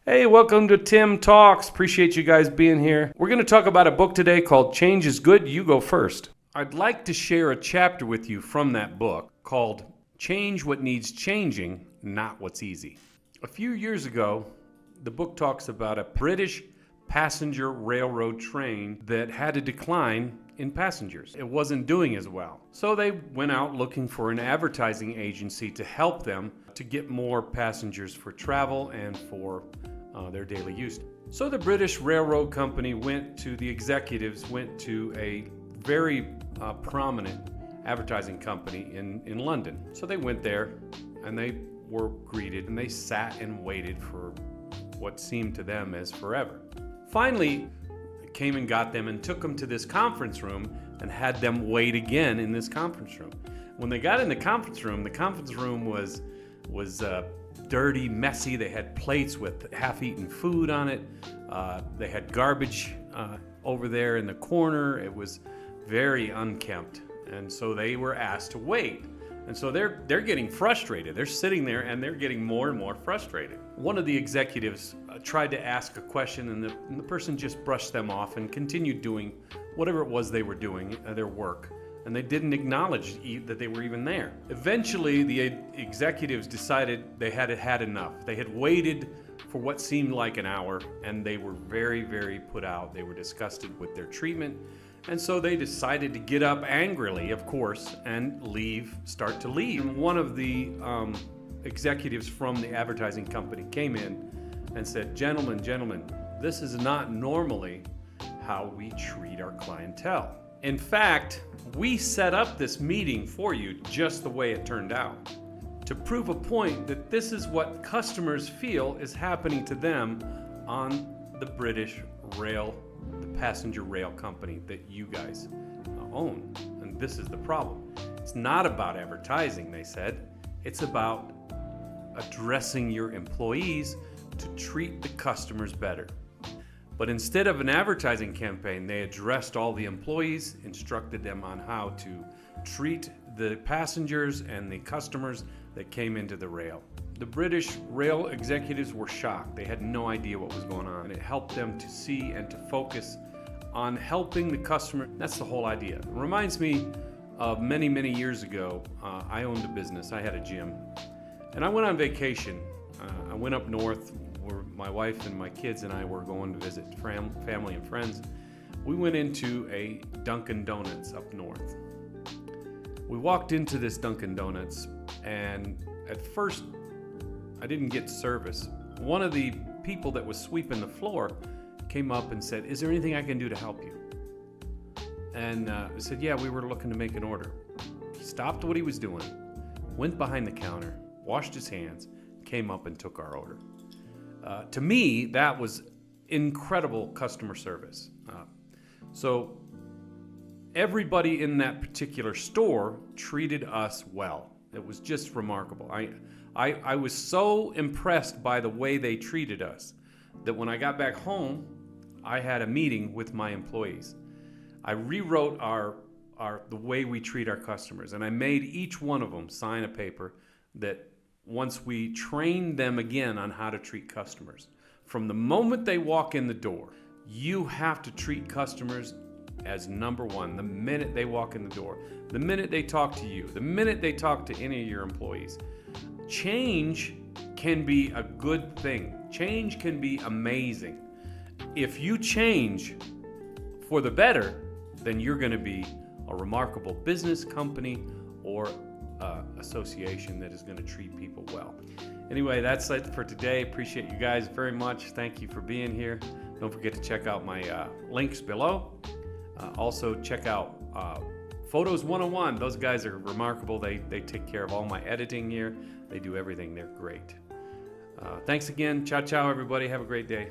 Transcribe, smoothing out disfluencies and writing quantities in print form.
Hey, welcome to Tim Talks. Appreciate you guys being here. We're going to talk about a book today called Change is Good, You Go First. I'd like to share a chapter with you from that book called Change What Needs Changing, Not What's Easy. A few years ago, the book talks about a British passenger railroad train that had a decline in passengers. It wasn't doing as well. So they went out looking for an advertising agency to help them to get more passengers for travel and for their daily use. So the British Railroad Company went to a very prominent advertising company in London. So they went there and they were greeted and they sat and waited for what seemed to them as forever. Finally, it came and got them and took them to this conference room and had them wait again in this conference room. When they got in the conference room was dirty, messy. They had plates with half-eaten food on it. They had garbage over there in the corner. It was very unkempt. And so they were asked to wait. And so they're getting frustrated. They're sitting there and they're getting more and more frustrated. One of the executives tried to ask a question and the person just brushed them off and continued doing whatever it was they were doing, their work. And they didn't acknowledge that they were even there. Eventually, the executives decided they had had enough. They had waited for what seemed like an hour, and they were very, very put out. They were disgusted with their treatment, and so they decided to get up angrily, of course, and start to leave. And one of the executives from the advertising company came in and said, gentlemen, this is not normally how we treat our clientele. In fact, we set up this meeting for you just the way it turned out, to prove a point that this is what customers feel is happening to them on the British rail, the passenger rail company that you guys own. And this is the problem. It's not about advertising, they said. It's about addressing your employees to treat the customers better. But instead of an advertising campaign, they addressed all the employees, instructed them on how to treat the passengers and the customers that came into the rail. The British rail executives were shocked. They had no idea what was going on. It helped them to see and to focus on helping the customer. That's the whole idea. It reminds me of many, many years ago. I owned a business. I had a gym. And I went on vacation. I went up north where my wife and my kids and I were going to visit family and friends. We went into a Dunkin' Donuts up north. We walked into this Dunkin' Donuts, and at first I didn't get service. One of the people that was sweeping the floor came up and said, "Is there anything I can do to help you?" And I said, "Yeah, we were looking to make an order." He stopped what he was doing, went behind the counter, washed his hands, came up and took our order. To me, that was incredible customer service. So everybody in that particular store treated us well. It was just remarkable. I was so impressed by the way they treated us that when I got back home, I had a meeting with my employees. I rewrote the way we treat our customers, and I made each one of them sign a paper that once we train them again on how to treat customers. From the moment they walk in the door, you have to treat customers as number one. The minute they walk in the door, the minute they talk to you, the minute they talk to any of your employees. Change can be a good thing. Change can be amazing. If you change for the better, then you're going to be a remarkable business, company, or association that is going to treat people well. Anyway, that's it for today. Appreciate you guys very much. Thank you for being here. Don't forget to check out my links below. Also check out Photos 101. Those guys are remarkable. They take care of all my editing here. They do everything. They're great. Thanks again. Ciao, ciao, everybody. Have a great day.